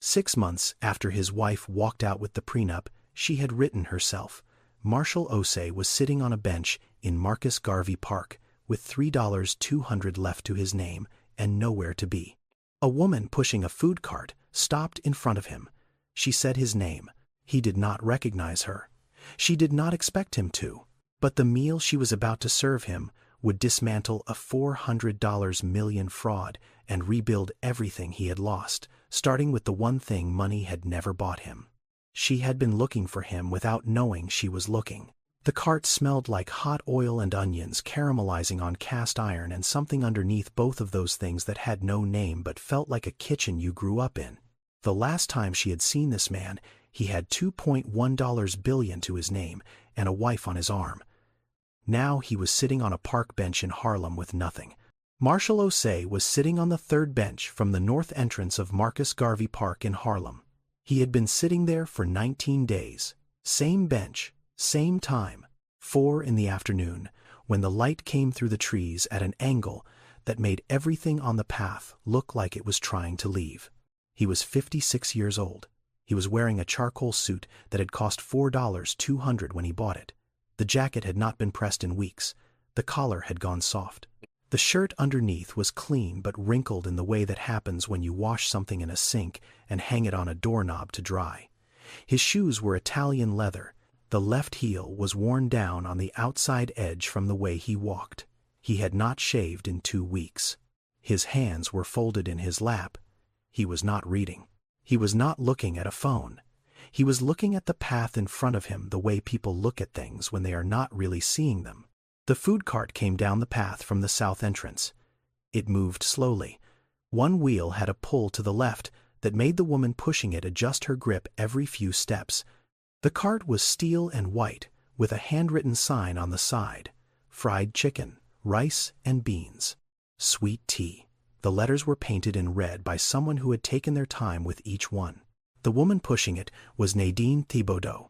6 months after his wife walked out with the prenup she had written herself, Marshall Osei was sitting on a bench in Marcus Garvey Park with $3.200 left to his name and nowhere to be. A woman pushing a food cart stopped in front of him. She said his name. He did not recognize her. She did not expect him to. But the meal she was about to serve him would dismantle a $400 million fraud and rebuild everything he had lost, starting with the one thing money had never bought him. She had been looking for him without knowing she was looking. The cart smelled like hot oil and onions caramelizing on cast iron and something underneath both of those things that had no name but felt like a kitchen you grew up in. The last time she had seen this man, he had $2.1 billion to his name and a wife on his arm. Now he was sitting on a park bench in Harlem with nothing. Marshall Osei was sitting on the third bench from the north entrance of Marcus Garvey Park in Harlem. He had been sitting there for 19 days. Same bench, same time, 4 in the afternoon, when the light came through the trees at an angle that made everything on the path look like it was trying to leave. He was 56 years old. He was wearing a charcoal suit that had cost $4.200 when he bought it. The jacket had not been pressed in weeks. The collar had gone soft. The shirt underneath was clean but wrinkled in the way that happens when you wash something in a sink and hang it on a doorknob to dry. His shoes were Italian leather. The left heel was worn down on the outside edge from the way he walked. He had not shaved in 2 weeks. His hands were folded in his lap. He was not reading. He was not looking at a phone. He was looking at the path in front of him the way people look at things when they are not really seeing them. The food cart came down the path from the south entrance. It moved slowly. One wheel had a pull to the left that made the woman pushing it adjust her grip every few steps. The cart was steel and white, with a handwritten sign on the side: fried chicken, rice and beans, sweet tea. The letters were painted in red by someone who had taken their time with each one. The woman pushing it was Nadine Thibodeau.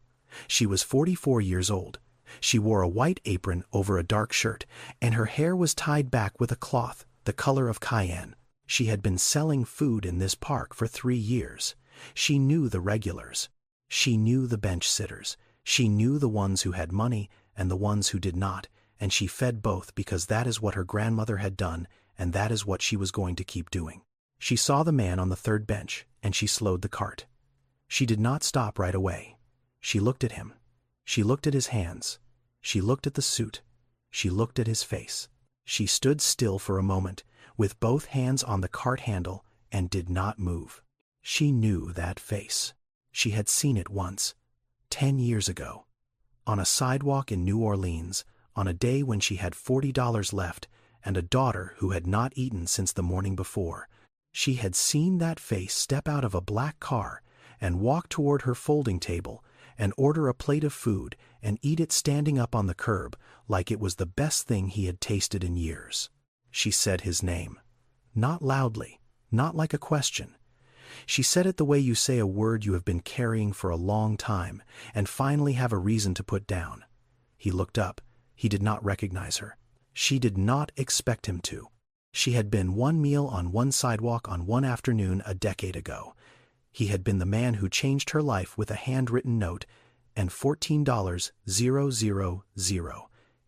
She was 44 years old. She wore a white apron over a dark shirt, and her hair was tied back with a cloth the color of cayenne. She had been selling food in this park for 3 years. She knew the regulars. She knew the bench sitters. She knew the ones who had money and the ones who did not, and she fed both because that is what her grandmother had done, and that is what she was going to keep doing. She saw the man on the third bench, and she slowed the cart. She did not stop right away. She looked at him. She looked at his hands. She looked at the suit. She looked at his face. She stood still for a moment, with both hands on the cart handle, and did not move. She knew that face. She had seen it once, 10 years ago, on a sidewalk in New Orleans, on a day when she had $40 left and a daughter who had not eaten since the morning before. She had seen that face step out of a black car and walk toward her folding table and order a plate of food and eat it standing up on the curb like it was the best thing he had tasted in years. She said his name. Not loudly, not like a question. She said it the way you say a word you have been carrying for a long time and finally have a reason to put down. He looked up. He did not recognize her. She did not expect him to. She had been one meal on one sidewalk on one afternoon a decade ago. He had been the man who changed her life with a handwritten note and $14,000.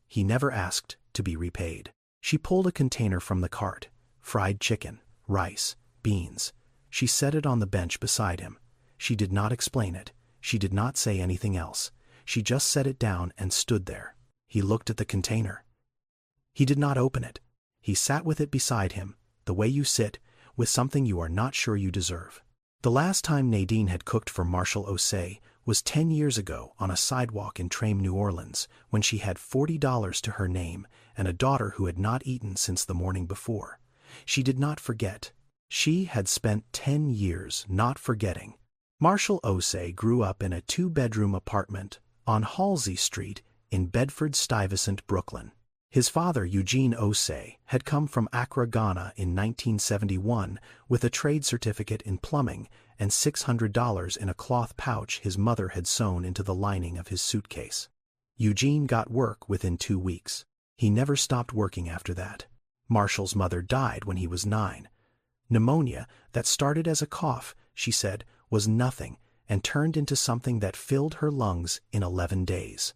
He never asked to be repaid. She pulled a container from the cart. Fried chicken, rice, beans. She set it on the bench beside him. She did not explain it. She did not say anything else. She just set it down and stood there. He looked at the container. He did not open it. He sat with it beside him, the way you sit, with something you are not sure you deserve. The last time Nadine had cooked for Marshall Osei was 10 years ago on a sidewalk in Treme, New Orleans, when she had $40 to her name and a daughter who had not eaten since the morning before. She did not forget. She had spent 10 years not forgetting. Marshall Osei grew up in a 2-bedroom apartment on Halsey Street in Bedford-Stuyvesant, Brooklyn. His father, Eugene Osei, had come from Accra, Ghana in 1971 with a trade certificate in plumbing and $600 in a cloth pouch his mother had sewn into the lining of his suitcase. Eugene got work within 2 weeks. He never stopped working after that. Marshall's mother died when he was 9. Pneumonia that started as a cough she said, was nothing and turned into something that filled her lungs in 11 days.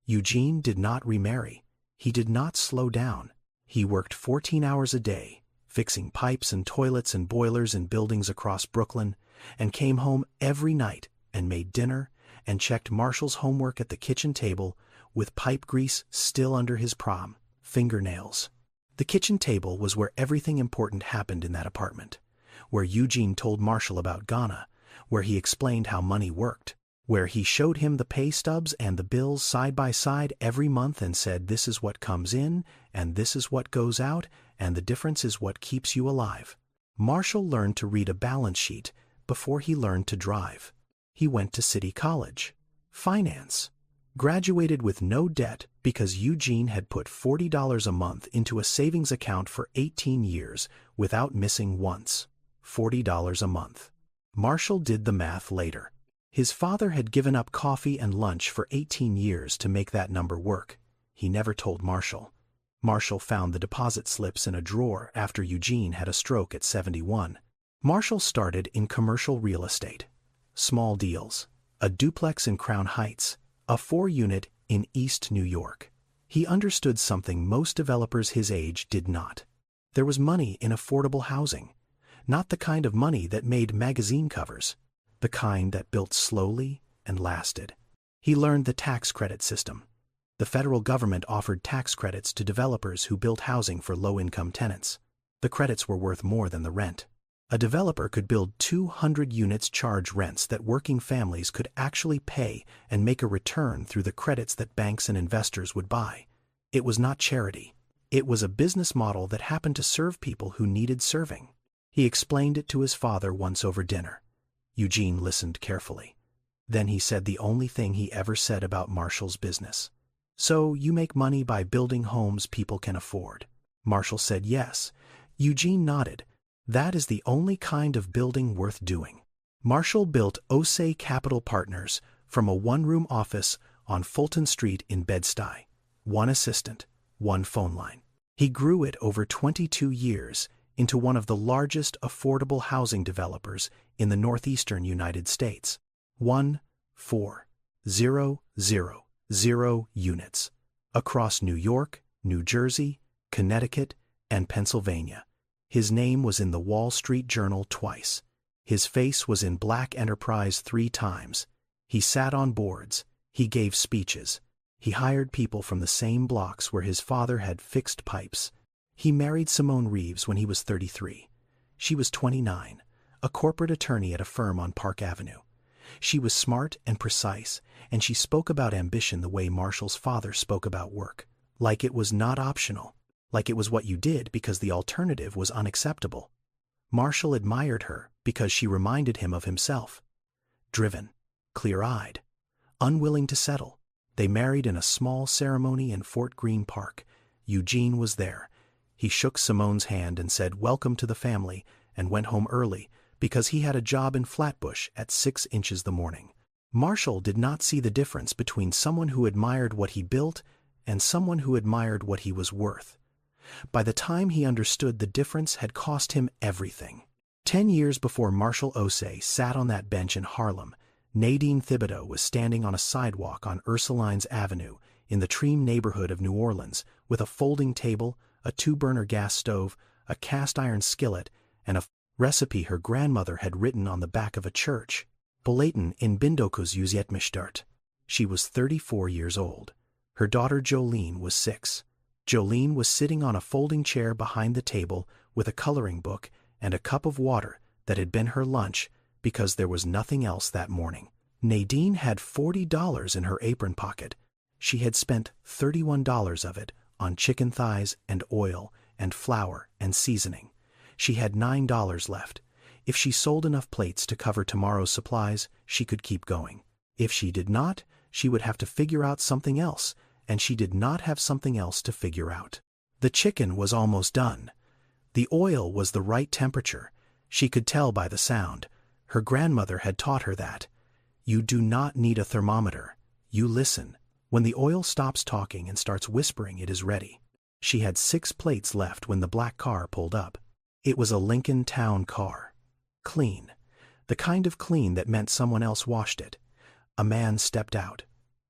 Eugene did not remarry. He did not slow down. He worked 14 hours a day, fixing pipes and toilets and boilers in buildings across Brooklyn, and came home every night and made dinner and checked Marshall's homework at the kitchen table with pipe grease still under his prom fingernails. The kitchen table was where everything important happened in that apartment, where Eugene told Marshall about Ghana, where he explained how money worked, where he showed him the pay stubs and the bills side by side every month and said, this is what comes in and this is what goes out, and the difference is what keeps you alive. Marshall learned to read a balance sheet before he learned to drive. He went to City College, finance, graduated with no debt because Eugene had put $40 a month into a savings account for 18 years without missing once. $40 a month. Marshall did the math later. His father had given up coffee and lunch for 18 years to make that number work. He never told Marshall. Marshall found the deposit slips in a drawer after Eugene had a stroke at 71. Marshall started in commercial real estate. Small deals. A duplex in Crown Heights, a 4-unit in East New York. He understood something most developers his age did not. There was money in affordable housing. Not the kind of money that made magazine covers. The kind that built slowly and lasted. He learned the tax credit system. The federal government offered tax credits to developers who built housing for low-income tenants. The credits were worth more than the rent. A developer could build 200 units, charge rents that working families could actually pay, and make a return through the credits that banks and investors would buy. It was not charity. It was a business model that happened to serve people who needed serving. He explained it to his father once over dinner. Eugene listened carefully. Then he said the only thing he ever said about Marshall's business. So you make money by building homes people can afford? Marshall said yes. Eugene nodded. That is the only kind of building worth doing. Marshall built Osei Capital Partners from a one-room office on Fulton Street in Bed-Stuy. 1 assistant, 1 phone line. He grew it over 22 years into one of the largest affordable housing developers in the northeastern United States. 1,4,0,0 units across New York, New Jersey, Connecticut, and Pennsylvania. His name was in the Wall Street Journal twice. His face was in Black Enterprise 3 times. He sat on boards. He gave speeches. He hired people from the same blocks where his father had fixed pipes. He married Simone Reeves when he was 33. She was 29, a corporate attorney at a firm on Park Avenue. She was smart and precise, and she spoke about ambition the way Marshall's father spoke about work, like it was not optional, like it was what you did because the alternative was unacceptable. Marshall admired her because she reminded him of himself. Driven, clear-eyed, unwilling to settle. They married in a small ceremony in Fort Greene Park. Eugene was there. He shook Simone's hand and said, "Welcome to the family," and went home early because he had a job in Flatbush at 6 inches the morning. Marshall did not see the difference between someone who admired what he built and someone who admired what he was worth. By the time he understood, the difference had cost him everything. 10 years before Marshall Osei sat on that bench in Harlem, Nadine Thibodeau was standing on a sidewalk on Ursulines Avenue in the Treem neighborhood of New Orleans with a folding table, a 2-burner gas stove, a cast-iron skillet, and a recipe her grandmother had written on the back of a church. Belaten in Bindokus Yuziet Mishtart. She was 34 years old. Her daughter Jolene was 6. Jolene was sitting on a folding chair behind the table with a coloring book and a cup of water that had been her lunch because there was nothing else that morning. Nadine had $40 in her apron pocket. She had spent $31 of it on chicken thighs and oil and flour and seasoning. She had $9 left. If she sold enough plates to cover tomorrow's supplies, she could keep going. If she did not, she would have to figure out something else, and she did not have something else to figure out. The chicken was almost done. The oil was the right temperature. She could tell by the sound. Her grandmother had taught her that. You do not need a thermometer. You listen. When the oil stops talking and starts whispering, it is ready. She had 6 plates left when the black car pulled up. It was a Lincoln Town car. Clean. The kind of clean that meant someone else washed it. A man stepped out.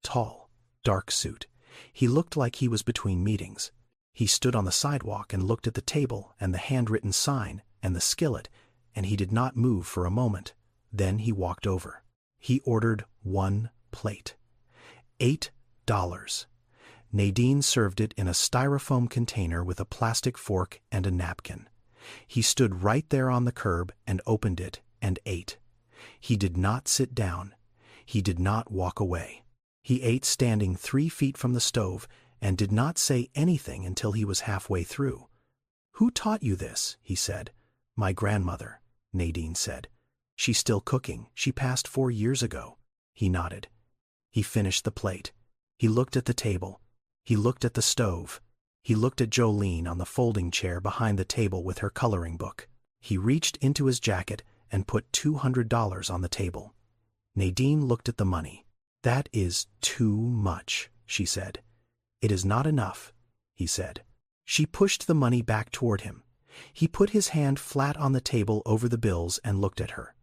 Tall, dark suit. He looked like he was between meetings. He stood on the sidewalk and looked at the table and the handwritten sign and the skillet, and he did not move for a moment. Then he walked over. He ordered 1 plate. $8. Nadine served it in a styrofoam container with a plastic fork and a napkin. He stood right there on the curb and opened it and ate. He did not sit down. He did not walk away. He ate standing 3 feet from the stove and did not say anything until he was halfway through. "Who taught you this?" he said. "My grandmother," Nadine said. "She's still cooking. She passed 4 years ago." He nodded. He finished the plate. He looked at the table. He looked at the stove. He looked at Jolene on the folding chair behind the table with her coloring book. He reached into his jacket and put $200 on the table. Nadine looked at the money. "That is too much," she said. "It is not enough," he said. She pushed the money back toward him. He put his hand flat on the table over the bills and looked at her.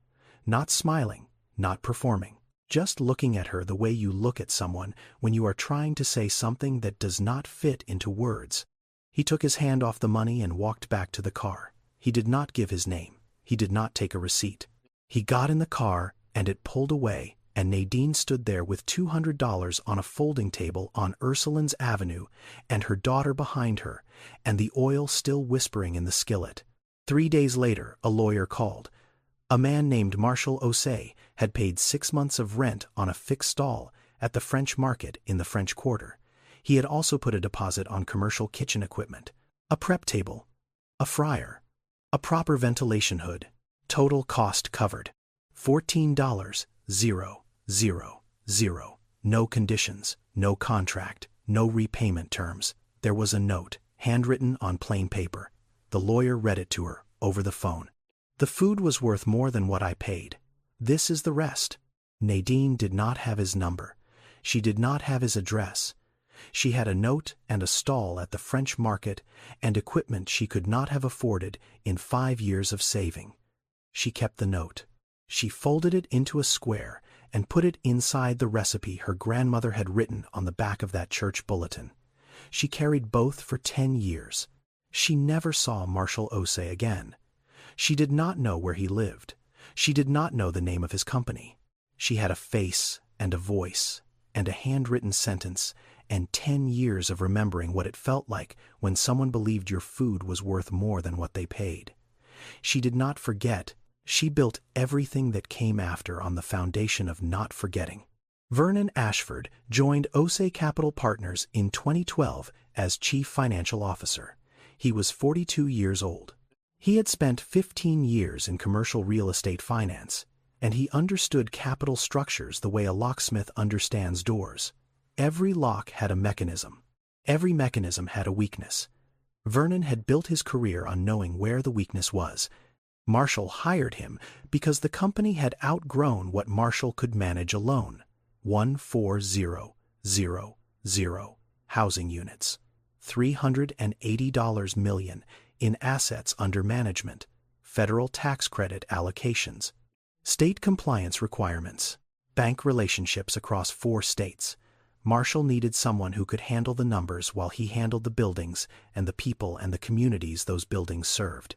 Not smiling, not performing. Just looking at her the way you look at someone when you are trying to say something that does not fit into words. He took his hand off the money and walked back to the car. He did not give his name. He did not take a receipt. He got in the car, and it pulled away, and Nadine stood there with $200 on a folding table on Ursulines Avenue, and her daughter behind her, and the oil still whispering in the skillet. 3 days later, a lawyer called. A man named Marshall Osei had paid 6 months of rent on a fixed stall at the French Market in the French Quarter. He had also put a deposit on commercial kitchen equipment, a prep table, a fryer, a proper ventilation hood. Total cost covered. $14,000. No conditions, no contract, no repayment terms. There was a note, handwritten on plain paper. The lawyer read it to her, over the phone. "The food was worth more than what I paid. This is the rest." Nadine did not have his number. She did not have his address. She had a note and a stall at the French Market and equipment she could not have afforded in 5 years of saving. She kept the note. She folded it into a square and put it inside the recipe her grandmother had written on the back of that church bulletin. She carried both for 10 years. She never saw Marshall Osei again. She did not know where he lived. She did not know the name of his company. She had a face and a voice and a handwritten sentence and 10 years of remembering what it felt like when someone believed your food was worth more than what they paid. She did not forget. She built everything that came after on the foundation of not forgetting. Vernon Ashford joined Osei Capital Partners in 2012 as Chief Financial Officer. He was 42 years old. He had spent 15 years in commercial real estate finance, and he understood capital structures the way a locksmith understands doors. Every lock had a mechanism. Every mechanism had a weakness. Vernon had built his career on knowing where the weakness was. Marshall hired him because the company had outgrown what Marshall could manage alone. 1,400 housing units. $380 million in assets under management, federal tax credit allocations, state compliance requirements, bank relationships across 4 states. Marshall needed someone who could handle the numbers while he handled the buildings and the people and the communities those buildings served.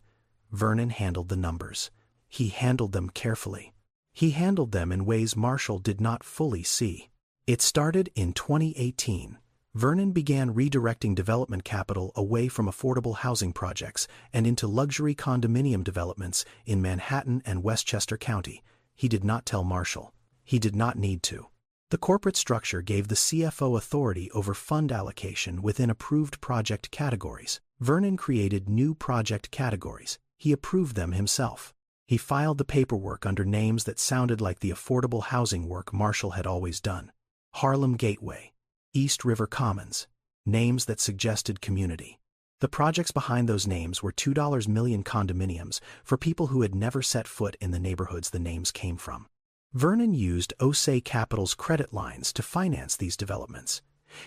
Vernon handled the numbers. He handled them carefully. He handled them in ways Marshall did not fully see. It started in 2018. Vernon began redirecting development capital away from affordable housing projects and into luxury condominium developments in Manhattan and Westchester County. He did not tell Marshall. He did not need to. The corporate structure gave the CFO authority over fund allocation within approved project categories. Vernon created new project categories. He approved them himself. He filed the paperwork under names that sounded like the affordable housing work Marshall had always done. Harlem Gateway, East River Commons, names that suggested community. The projects behind those names were $2 million condominiums for people who had never set foot in the neighborhoods the names came from. Vernon used Osei Capital's credit lines to finance these developments.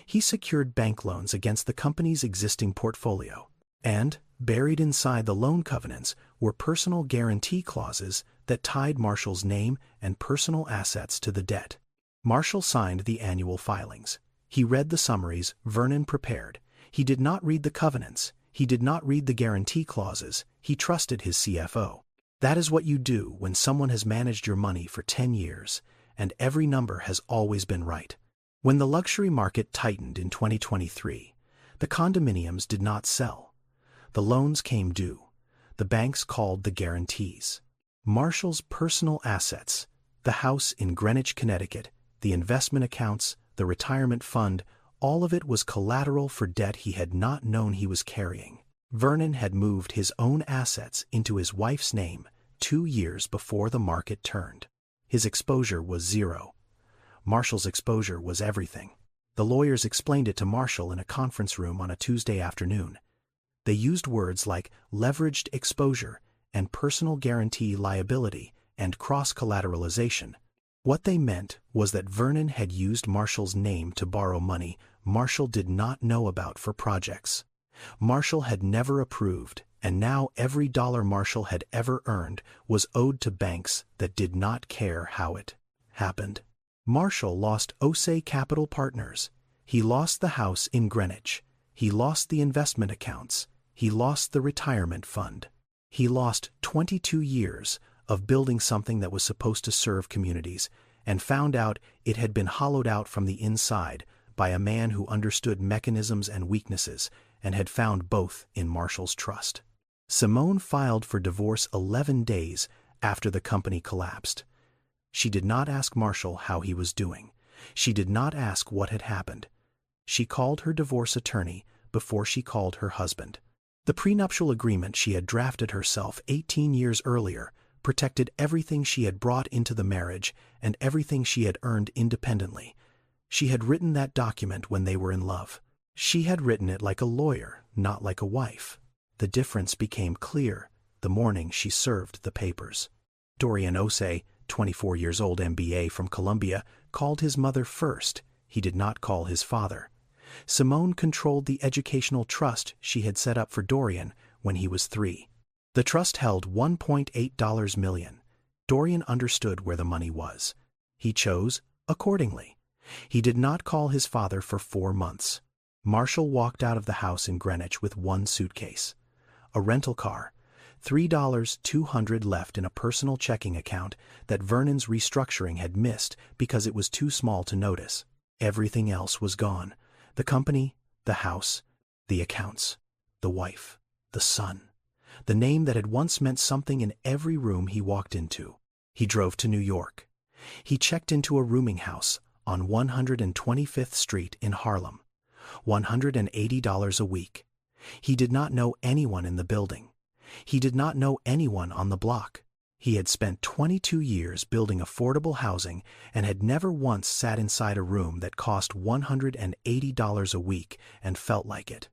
He secured bank loans against the company's existing portfolio. And, buried inside the loan covenants, were personal guarantee clauses that tied Marshall's name and personal assets to the debt. Marshall signed the annual filings. He read the summaries Vernon prepared. He did not read the covenants. He did not read the guarantee clauses. He trusted his CFO. That is what you do when someone has managed your money for 10 years, and every number has always been right. When the luxury market tightened in 2023, the condominiums did not sell. The loans came due. The banks called the guarantees. Marshall's personal assets, the house in Greenwich, Connecticut, the investment accounts, the retirement fund, all of it was collateral for debt he had not known he was carrying. Vernon had moved his own assets into his wife's name 2 years before the market turned. His exposure was zero. Marshall's exposure was everything. The lawyers explained it to Marshall in a conference room on a Tuesday afternoon. They used words like leveraged exposure and personal guarantee liability and cross-collateralization. What they meant was that Vernon had used Marshall's name to borrow money Marshall did not know about for projects. Marshall had never approved, and now every dollar Marshall had ever earned was owed to banks that did not care how it happened. Marshall lost Osei Capital Partners. He lost the house in Greenwich. He lost the investment accounts. He lost the retirement fund. He lost 22 years of building something that was supposed to serve communities, and found out it had been hollowed out from the inside by a man who understood mechanisms and weaknesses and had found both in Marshall's trust. Simone filed for divorce 11 days after the company collapsed. She did not ask Marshall how he was doing. She did not ask what had happened. She called her divorce attorney before she called her husband. The prenuptial agreement she had drafted herself 18 years earlier protected everything she had brought into the marriage and everything she had earned independently. She had written that document when they were in love. She had written it like a lawyer, not like a wife. The difference became clear the morning she served the papers. Dorian Osei, 24 years old, MBA from Columbia, called his mother first. He did not call his father. Simone controlled the educational trust she had set up for Dorian when he was 3. The trust held $1.8 million. Dorian understood where the money was. He chose accordingly. He did not call his father for 4 months. Marshall walked out of the house in Greenwich with 1 suitcase, a rental car, $3,200 left in a personal checking account that Vernon's restructuring had missed because it was too small to notice. Everything else was gone. The company, the house, the accounts, the wife, the son, the name that had once meant something in every room he walked into. He drove to New York. He checked into a rooming house on 125th Street in Harlem, $180 a week. He did not know anyone in the building. He did not know anyone on the block. He had spent 22 years building affordable housing and had never once sat inside a room that cost $180 a week and felt like it.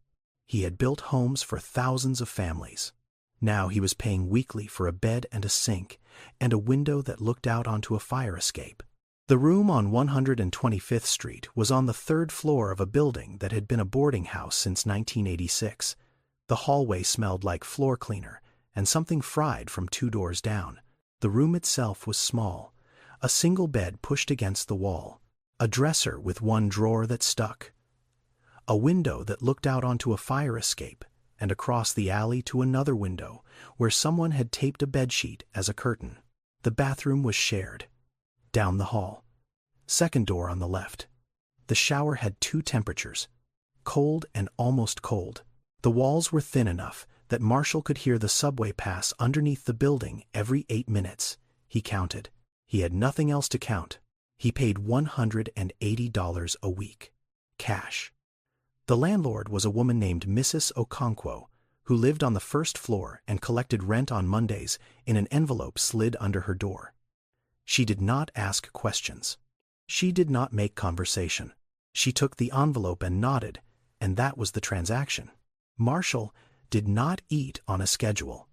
He had built homes for thousands of families. Now he was paying weekly for a bed and a sink and a window that looked out onto a fire escape. The room on 125th Street was on the 3rd floor of a building that had been a boarding house since 1986. The hallway smelled like floor cleaner and something fried from 2 doors down. The room itself was small, a single bed pushed against the wall, a dresser with 1 drawer that stuck, a window that looked out onto a fire escape and across the alley to another window where someone had taped a bedsheet as a curtain. The bathroom was shared. Down the hall. 2nd door on the left. The shower had 2 temperatures, cold and almost cold. The walls were thin enough that Marshall could hear the subway pass underneath the building every 8 minutes. He counted. He had nothing else to count. He paid $180 a week. Cash. The landlord was a woman named Mrs. Okonkwo, who lived on the 1st floor and collected rent on Mondays in an envelope slid under her door. She did not ask questions. She did not make conversation. She took the envelope and nodded, and that was the transaction. Marshall did not eat on a schedule.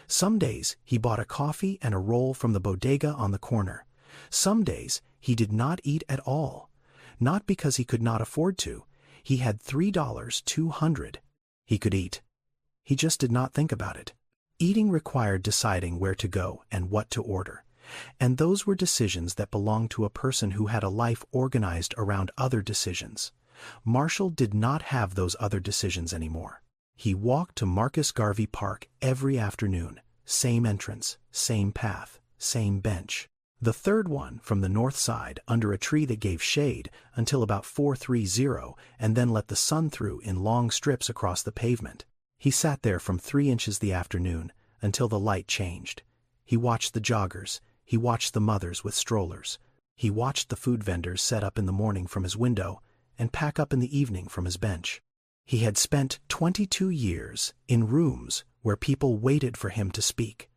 Some days he bought a coffee and a roll from the bodega on the corner. Some days he did not eat at all, not because he could not afford to. He had $3,200. He could eat. He just did not think about it. Eating required deciding where to go and what to order. And those were decisions that belonged to a person who had a life organized around other decisions. Marshall did not have those other decisions anymore. He walked to Marcus Garvey Park every afternoon, same entrance, same path, same bench. The third one from the north side under a tree that gave shade until about 4:30 and then let the sun through in long strips across the pavement. He sat there from 3 inches the afternoon until the light changed. He watched the joggers, he watched the mothers with strollers. He watched the food vendors set up in the morning from his window and pack up in the evening from his bench. He had spent 22 years in rooms where people waited for him to speak.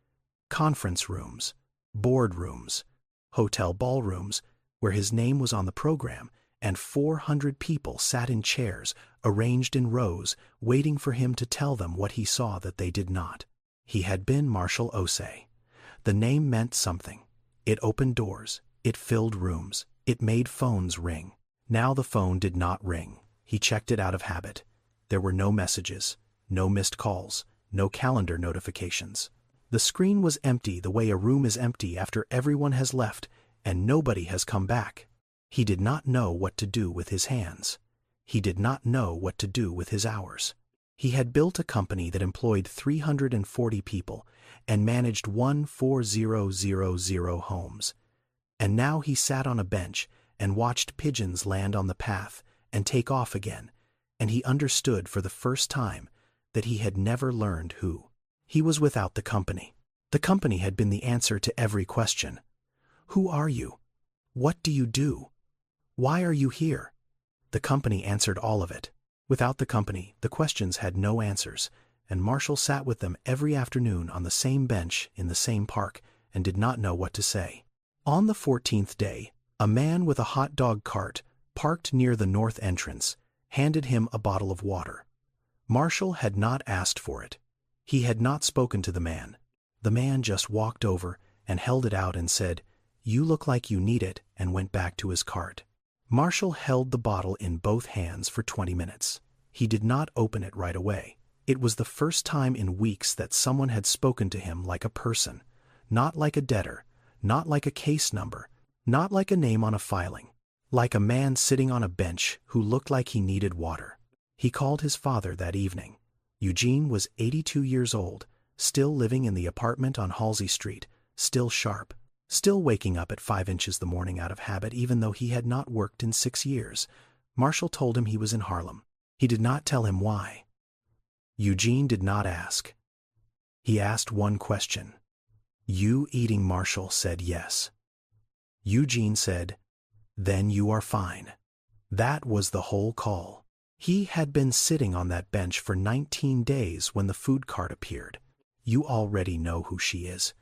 Conference rooms, board rooms, hotel ballrooms where his name was on the program, and 400 people sat in chairs, arranged in rows, waiting for him to tell them what he saw that they did not. He had been Marshall Osei. The name meant something. It opened doors, it filled rooms, it made phones ring. Now the phone did not ring. He checked it out of habit. There were no messages, no missed calls, no calendar notifications. The screen was empty the way a room is empty after everyone has left and nobody has come back. He did not know what to do with his hands. He did not know what to do with his hours. He had built a company that employed 340 people and managed 14000 homes. And now he sat on a bench and watched pigeons land on the path and take off again, and he understood for the first time that he had never learned who. He was without the company. The company had been the answer to every question. Who are you? What do you do? Why are you here? The company answered all of it. Without the company, the questions had no answers, and Marshall sat with them every afternoon on the same bench in the same park and did not know what to say. On the 14th day, a man with a hot dog cart, parked near the north entrance, handed him a bottle of water. Marshall had not asked for it. He had not spoken to the man. The man just walked over and held it out and said, "You look like you need it," and went back to his cart. Marshall held the bottle in both hands for 20 minutes. He did not open it right away. It was the first time in weeks that someone had spoken to him like a person, not like a debtor, not like a case number, not like a name on a filing, like a man sitting on a bench who looked like he needed water. He called his father that evening. Eugene was 82 years old, still living in the apartment on Halsey Street, still sharp, still waking up at 5 inches the morning out of habit even though he had not worked in 6 years. Marshall told him he was in Harlem. He did not tell him why. Eugene did not ask. He asked one question. "You eating?" Marshall said yes. Eugene said, "Then you are fine." That was the whole call. He had been sitting on that bench for 19 days when the food cart appeared. You already know who she is.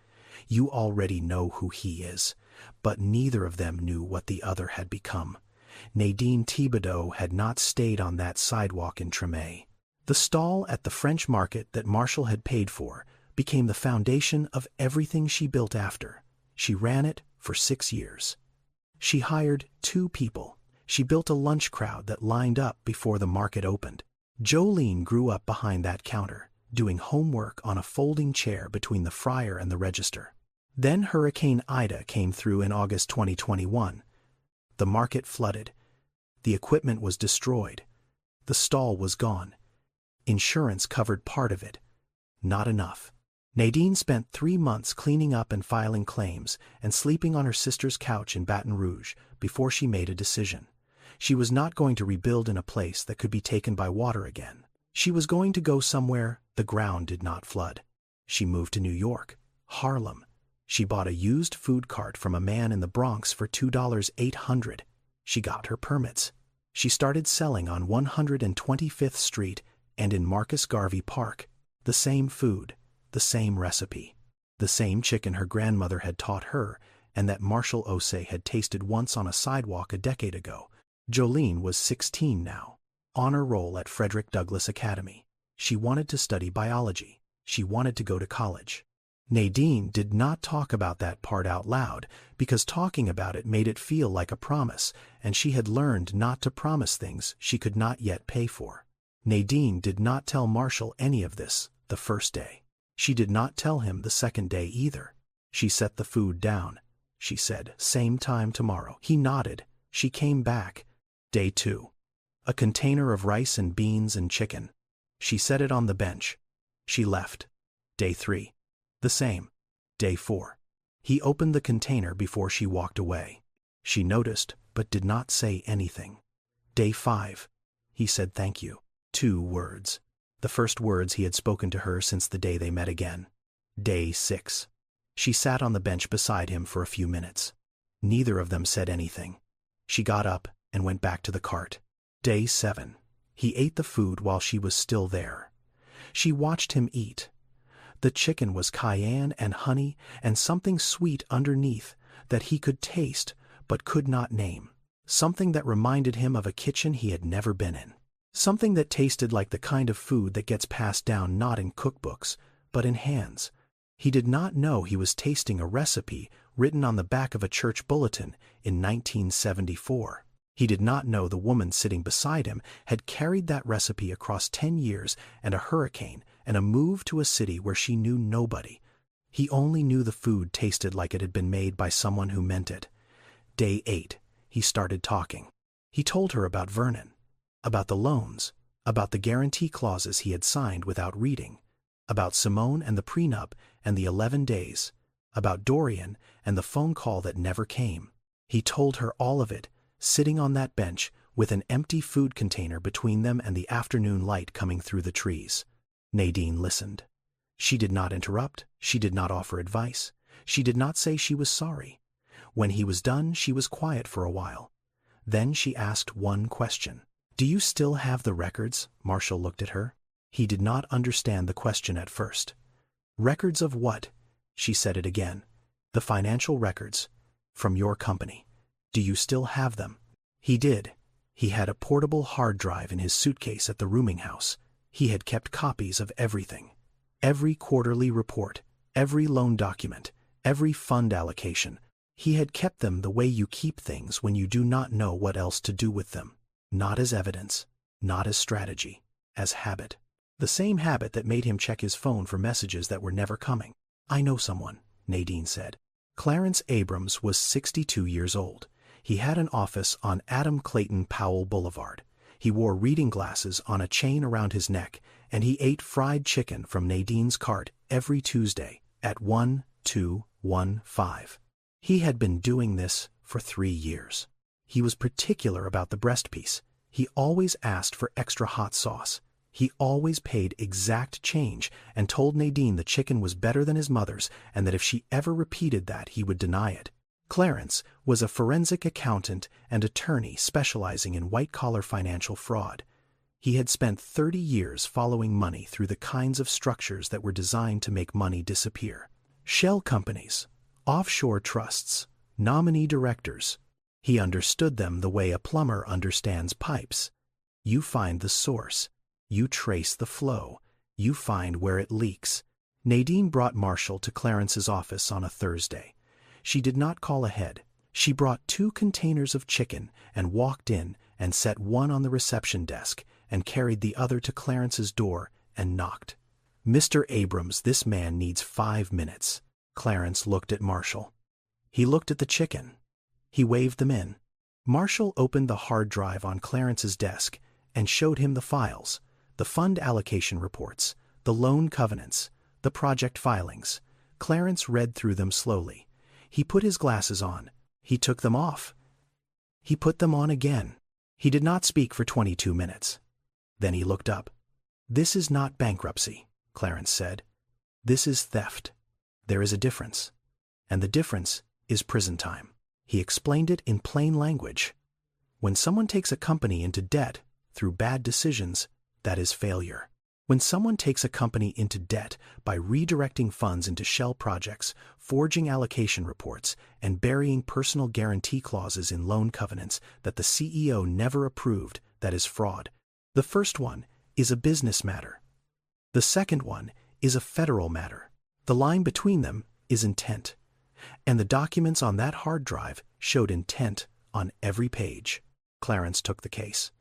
You already know who he is. But neither of them knew what the other had become. Nadine Thibodeau had not stayed on that sidewalk in Tremé. The stall at the French market that Marshall had paid for became the foundation of everything she built after. She ran it for 6 years. She hired 2 people. She built a lunch crowd that lined up before the market opened. Jolene grew up behind that counter, doing homework on a folding chair between the fryer and the register. Then Hurricane Ida came through in August 2021. The market flooded. The equipment was destroyed. The stall was gone. Insurance covered part of it. Not enough. Nadine spent 3 months cleaning up and filing claims and sleeping on her sister's couch in Baton Rouge before she made a decision. She was not going to rebuild in a place that could be taken by water again. She was going to go somewhere the ground did not flood. She moved to New York, Harlem. She bought a used food cart from a man in the Bronx for $2,800. She got her permits. She started selling on 125th Street and in Marcus Garvey Park. The same food, the same recipe, the same chicken her grandmother had taught her and that Marshall Osei had tasted once on a sidewalk a decade ago. Jolene was 16 now, honor roll at Frederick Douglass Academy. She wanted to study biology. She wanted to go to college. Nadine did not talk about that part out loud because talking about it made it feel like a promise, and she had learned not to promise things she could not yet pay for. Nadine did not tell Marshall any of this the first day. She did not tell him the second day either. She set the food down. She said, "Same time tomorrow." He nodded. She came back. Day 2. A container of rice and beans and chicken. She set it on the bench. She left. Day 3. The same. Day 4. He opened the container before she walked away. She noticed, but did not say anything. Day 5. He said thank you. 2 words. The first words he had spoken to her since the day they met again. Day 6. She sat on the bench beside him for a few minutes. Neither of them said anything. She got up and went back to the cart. Day 7. He ate the food while she was still there. She watched him eat. The chicken was cayenne and honey and something sweet underneath that he could taste but could not name. Something that reminded him of a kitchen he had never been in. Something that tasted like the kind of food that gets passed down not in cookbooks, but in hands. He did not know he was tasting a recipe written on the back of a church bulletin in 1974. He did not know the woman sitting beside him had carried that recipe across 10 years and a hurricane and a move to a city where she knew nobody. He only knew the food tasted like it had been made by someone who meant it. Day 8. He started talking. He told her about Vernon, about the loans, about the guarantee clauses he had signed without reading, about Simone and the prenup and the 11 days, about Dorian and the phone call that never came. He told her all of it, sitting on that bench with an empty food container between them and the afternoon light coming through the trees. Nadine listened. She did not interrupt. She did not offer advice. She did not say she was sorry. When he was done, she was quiet for a while. Then she asked one question. "Do you still have the records?" Marshall looked at her. He did not understand the question at first. "Records of what?" She said it again. "The financial records. From your company. Do you still have them?" He did. He had a portable hard drive in his suitcase at the rooming house. He had kept copies of everything. Every quarterly report, every loan document, every fund allocation. He had kept them the way you keep things when you do not know what else to do with them. Not as evidence, not as strategy, as habit. The same habit that made him check his phone for messages that were never coming. "I know someone," Nadine said. Clarence Abrams was 62 years old. He had an office on Adam Clayton Powell Boulevard. He wore reading glasses on a chain around his neck, and he ate fried chicken from Nadine's cart every Tuesday at 1215. He had been doing this for 3 years. He was particular about the breast piece. He always asked for extra hot sauce. He always paid exact change and told Nadine the chicken was better than his mother's and that if she ever repeated that he would deny it. Clarence was a forensic accountant and attorney specializing in white-collar financial fraud. He had spent 30 years following money through the kinds of structures that were designed to make money disappear. Shell companies, offshore trusts, nominee directors. He understood them the way a plumber understands pipes. You find the source. You trace the flow. You find where it leaks. Nadine brought Marshall to Clarence's office on a Thursday. She did not call ahead. She brought 2 containers of chicken and walked in and set one on the reception desk and carried the other to Clarence's door and knocked. "Mr. Abrams, this man needs 5 minutes." Clarence looked at Marshall. He looked at the chicken. He waved them in. Marshall opened the hard drive on Clarence's desk and showed him the files, the fund allocation reports, the loan covenants, the project filings. Clarence read through them slowly. He put his glasses on. He took them off. He put them on again. He did not speak for 22 minutes. Then he looked up. "This is not bankruptcy," Clarence said. "This is theft. There is a difference. And the difference is prison time." He explained it in plain language. When someone takes a company into debt through bad decisions, that is failure. When someone takes a company into debt by redirecting funds into shell projects, forging allocation reports, and burying personal guarantee clauses in loan covenants that the CEO never approved, that is fraud. The first one is a business matter. The second one is a federal matter. The line between them is intent. And the documents on that hard drive showed intent on every page. Clarence took the case.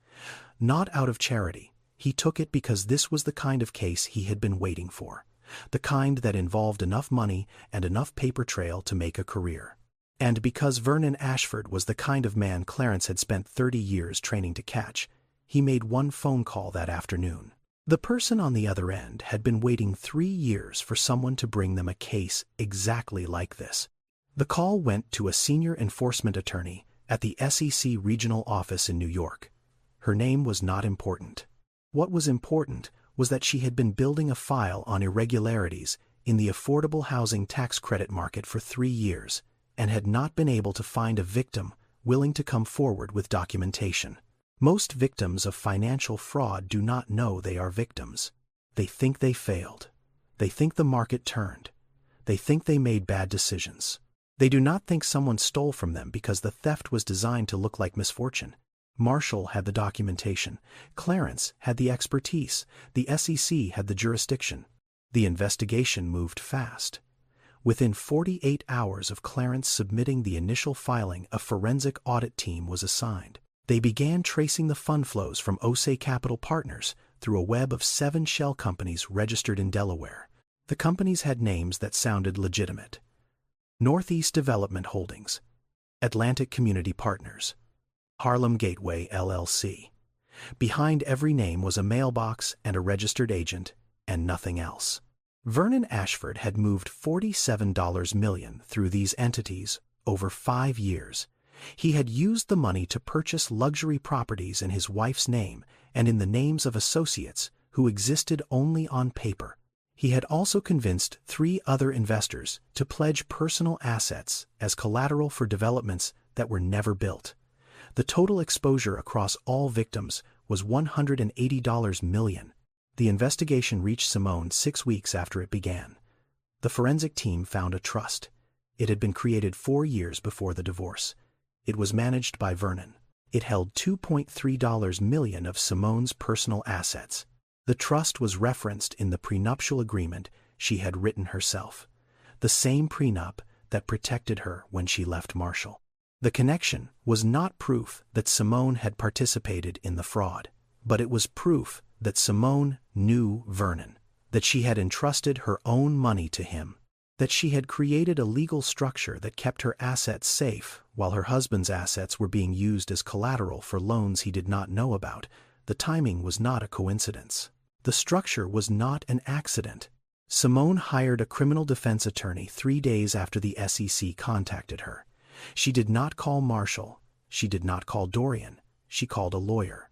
Not out of charity. He took it because this was the kind of case he had been waiting for. the kind that involved enough money and enough paper trail to make a career. And because Vernon Ashford was the kind of man Clarence had spent 30 years training to catch, he made one phone call that afternoon. The person on the other end had been waiting 3 years for someone to bring them a case exactly like this. The call went to a senior enforcement attorney at the SEC regional office in New York. Her name was not important. What was important was that she had been building a file on irregularities in the affordable housing tax credit market for 3 years and had not been able to find a victim willing to come forward with documentation. Most victims of financial fraud do not know they are victims. They think they failed. They think the market turned. They think they made bad decisions. They do not think someone stole from them because the theft was designed to look like misfortune. Marshall had the documentation. Clarence had the expertise. The SEC had the jurisdiction. The investigation moved fast. Within 48 hours of Clarence submitting the initial filing, a forensic audit team was assigned. They began tracing the fund flows from Osei Capital Partners through a web of 7 shell companies registered in Delaware. The companies had names that sounded legitimate: Northeast Development Holdings, Atlantic Community Partners, Harlem Gateway LLC. Behind every name was a mailbox and a registered agent, and nothing else. Vernon Ashford had moved $47 million through these entities over 5 years. He had used the money to purchase luxury properties in his wife's name and in the names of associates who existed only on paper. He had also convinced 3 other investors to pledge personal assets as collateral for developments that were never built. The total exposure across all victims was $180 million. The investigation reached Simone 6 weeks after it began. The forensic team found a trust. It had been created 4 years before the divorce. It was managed by Vernon. It held $2.3 million of Simone's personal assets. The trust was referenced in the prenuptial agreement she had written herself, the same prenup that protected her when she left Marshall. The connection was not proof that Simone had participated in the fraud, but it was proof that Simone knew Vernon, that she had entrusted her own money to him, that she had created a legal structure that kept her assets safe while her husband's assets were being used as collateral for loans he did not know about. The timing was not a coincidence. The structure was not an accident. Simone hired a criminal defense attorney 3 days after the SEC contacted her. She did not call Marshall. She did not call Dorian. She called a lawyer.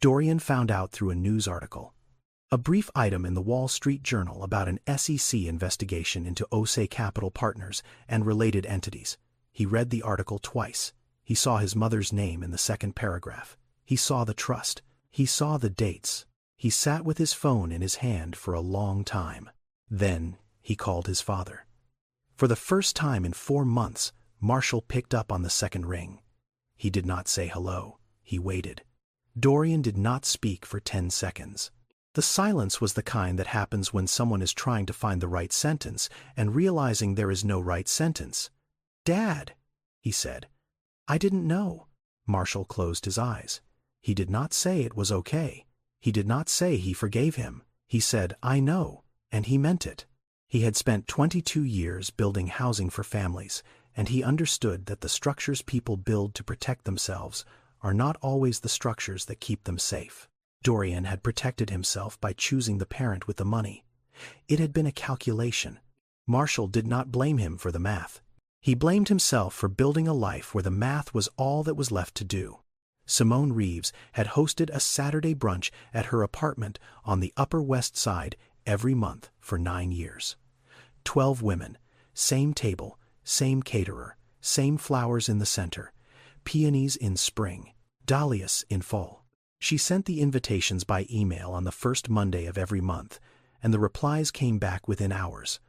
Dorian found out through a news article, a brief item in the Wall Street Journal about an SEC investigation into Osei Capital Partners and related entities. He read the article twice. He saw his mother's name in the second paragraph. He saw the trust. He saw the dates. He sat with his phone in his hand for a long time. Then he called his father. For the first time in 4 months, Marshall picked up on the second ring. He did not say hello. He waited. Dorian did not speak for 10 seconds. The silence was the kind that happens when someone is trying to find the right sentence and realizing there is no right sentence. "Dad," he said. "I didn't know." Marshall closed his eyes. He did not say it was okay. He did not say he forgave him. He said, "I know," and he meant it. He had spent 22 years building housing for families, and he understood that the structures people build to protect themselves are not always the structures that keep them safe. Dorian had protected himself by choosing the parent with the money. It had been a calculation. Marshall did not blame him for the math. He blamed himself for building a life where the math was all that was left to do. Simone Reeves had hosted a Saturday brunch at her apartment on the Upper West Side every month for 9 years. 12 women, same table, same caterer, same flowers in the center, peonies in spring, dahlias in fall. She sent the invitations by email on the first Monday of every month, and the replies came back within hours.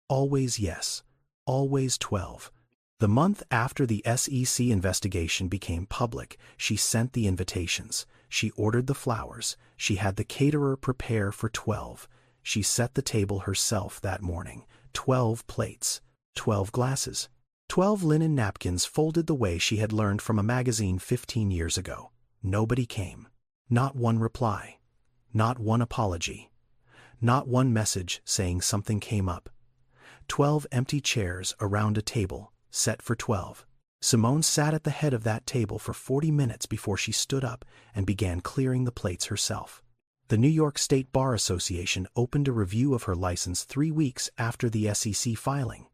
Always yes, always 12. The month after the SEC investigation became public, she sent the invitations. She ordered the flowers. She had the caterer prepare for 12. She set the table herself that morning. 12 plates, 12 glasses, 12 linen napkins folded the way she had learned from a magazine 15 years ago. Nobody came. Not one reply. Not one apology. Not one message saying something came up. 12 empty chairs around a table, set for 12. Simone sat at the head of that table for 40 minutes before she stood up and began clearing the plates herself. The New York State Bar Association opened a review of her license 3 weeks after the SEC filing.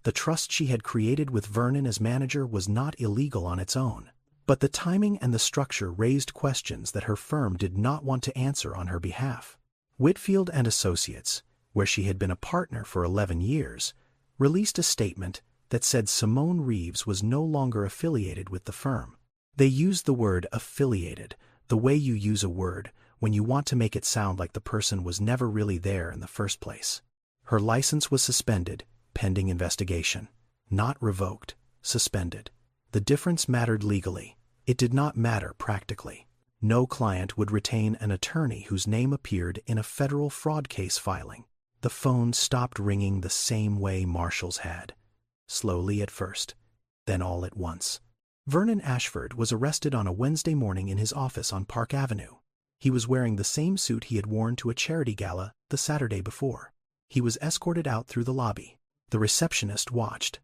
The trust she had created with Vernon as manager was not illegal on its own, but the timing and the structure raised questions that her firm did not want to answer on her behalf. Whitfield and Associates, where she had been a partner for 11 years, released a statement that said Simone Reeves was no longer affiliated with the firm. They used the word affiliated, the way you use a word when you want to make it sound like the person was never really there in the first place. Her license was suspended, pending investigation. Not revoked, suspended. The difference mattered legally. It did not matter practically. No client would retain an attorney whose name appeared in a federal fraud case filing. The phone stopped ringing the same way Marshall's had. Slowly at first, then all at once. Vernon Ashford was arrested on a Wednesday morning in his office on Park Avenue. He was wearing the same suit he had worn to a charity gala the Saturday before. He was escorted out through the lobby. The receptionist watched.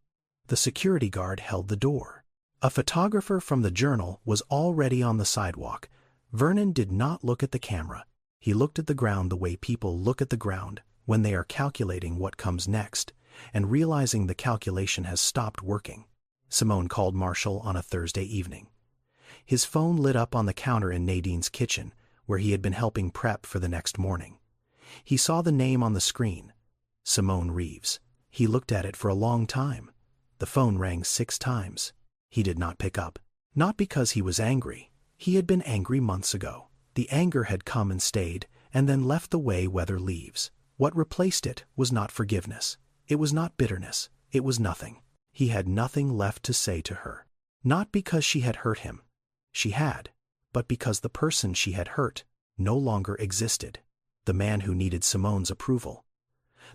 The security guard held the door. A photographer from the Journal was already on the sidewalk. Vernon did not look at the camera. He looked at the ground the way people look at the ground when they are calculating what comes next, and realizing the calculation has stopped working. Simone called Marshall on a Thursday evening. His phone lit up on the counter in Nadine's kitchen, where he had been helping prep for the next morning. He saw the name on the screen, Simone Reeves. He looked at it for a long time. The phone rang 6 times. He did not pick up. Not because he was angry. He had been angry months ago. The anger had come and stayed, and then left the way weather leaves. What replaced it was not forgiveness. It was not bitterness. It was nothing. He had nothing left to say to her. Not because she had hurt him. She had. But because the person she had hurt no longer existed. The man who needed Simone's approval.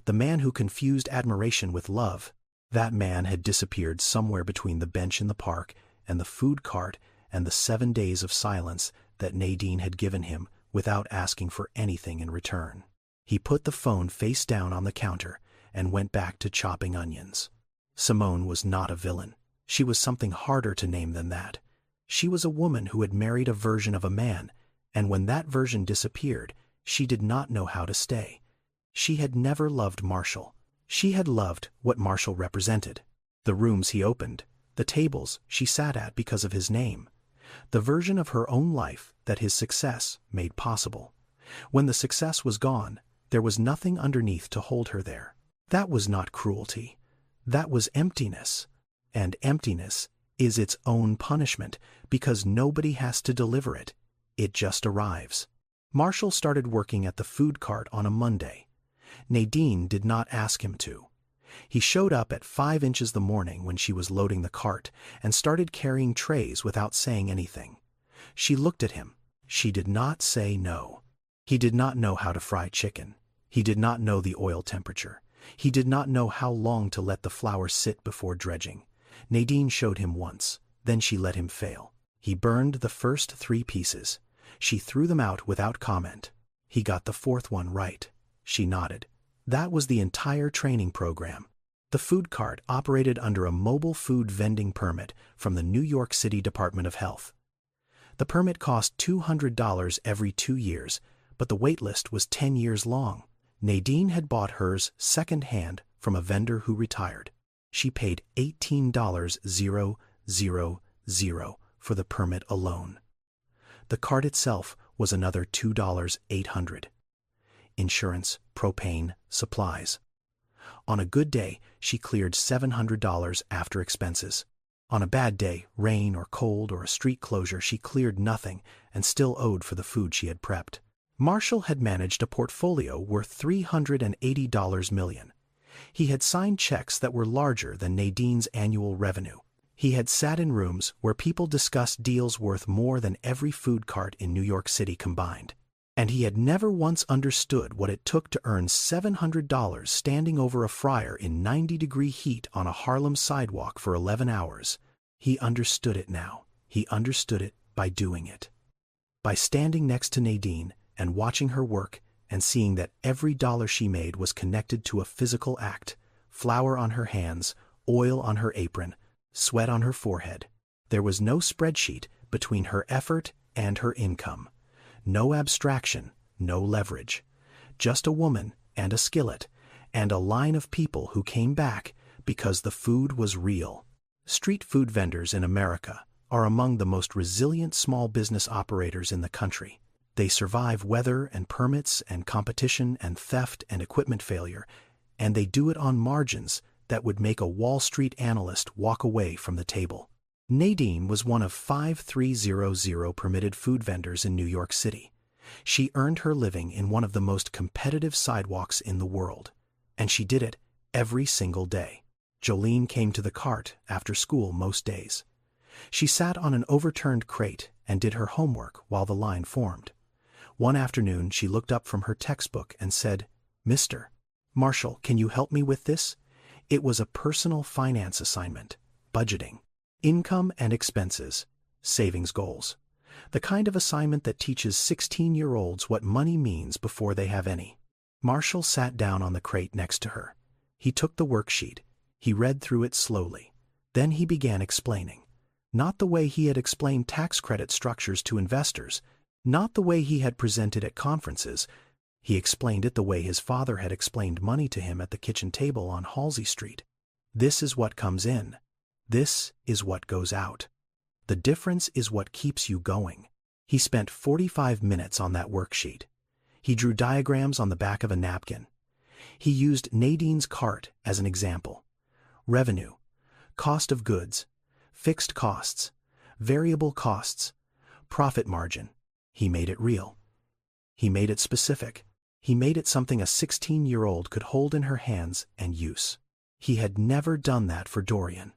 The man who confused admiration with love. That man had disappeared somewhere between the bench in the park and the food cart and the 7 days of silence that Nadine had given him without asking for anything in return. He put the phone face down on the counter and went back to chopping onions. Simone was not a villain. She was something harder to name than that. She was a woman who had married a version of a man, and when that version disappeared, she did not know how to stay. She had never loved Marshall. She had loved what Marshall represented. The rooms he opened, the tables she sat at because of his name, the version of her own life that his success made possible. When the success was gone, there was nothing underneath to hold her there. That was not cruelty. That was emptiness. And emptiness is its own punishment because nobody has to deliver it. It just arrives. Marshall started working at the food cart on a Monday. Nadine did not ask him to. He showed up at 5 inches the morning when she was loading the cart and started carrying trays without saying anything. She looked at him. She did not say no. He did not know how to fry chicken. He did not know the oil temperature. He did not know how long to let the flour sit before dredging. Nadine showed him once. Then she let him fail. He burned the first 3 pieces. She threw them out without comment. He got the 4th one right. She nodded. That was the entire training program. The food cart operated under a mobile food vending permit from the New York City Department of Health. The permit cost $200 every 2 years, but the wait list was 10 years long. Nadine had bought hers second-hand from a vendor who retired. She paid $18,000 for the permit alone. The cart itself was another $2,800. Insurance, propane, supplies. On a good day, she cleared $700 after expenses. On a bad day, rain or cold or a street closure, she cleared nothing and still owed for the food she had prepped. Marshall had managed a portfolio worth $380 million. He had signed checks that were larger than Nadine's annual revenue. He had sat in rooms where people discussed deals worth more than every food cart in New York City combined. And he had never once understood what it took to earn $700 standing over a fryer in 90-degree heat on a Harlem sidewalk for 11 hours. He understood it now. He understood it by doing it. By standing next to Nadine and watching her work and seeing that every dollar she made was connected to a physical act: flour on her hands, oil on her apron, sweat on her forehead. There was no spreadsheet between her effort and her income. No abstraction, no leverage. Just a woman and a skillet, and a line of people who came back because the food was real. Street food vendors in America are among the most resilient small business operators in the country. They survive weather and permits and competition and theft and equipment failure, and they do it on margins that would make a Wall Street analyst walk away from the table. Nadine was one of 5300 permitted food vendors in New York City. She earned her living in one of the most competitive sidewalks in the world, and she did it every single day. Jolene came to the cart after school most days. She sat on an overturned crate and did her homework while the line formed. One afternoon she looked up from her textbook and said, "Mr. Marshall, can you help me with this?" It was a personal finance assignment: budgeting, income and expenses, savings goals. The kind of assignment that teaches 16-year-olds what money means before they have any. Marshall sat down on the crate next to her. He took the worksheet. He read through it slowly. Then he began explaining. Not the way he had explained tax credit structures to investors, not the way he had presented at conferences. He explained it the way his father had explained money to him at the kitchen table on Halsey Street. This is what comes in. This is what goes out. The difference is what keeps you going. He spent 45 minutes on that worksheet. He drew diagrams on the back of a napkin. He used Nadine's cart as an example. Revenue, cost of goods, fixed costs, variable costs, profit margin. He made it real. He made it specific. He made it something a 16-year-old could hold in her hands and use. He had never done that for Dorian.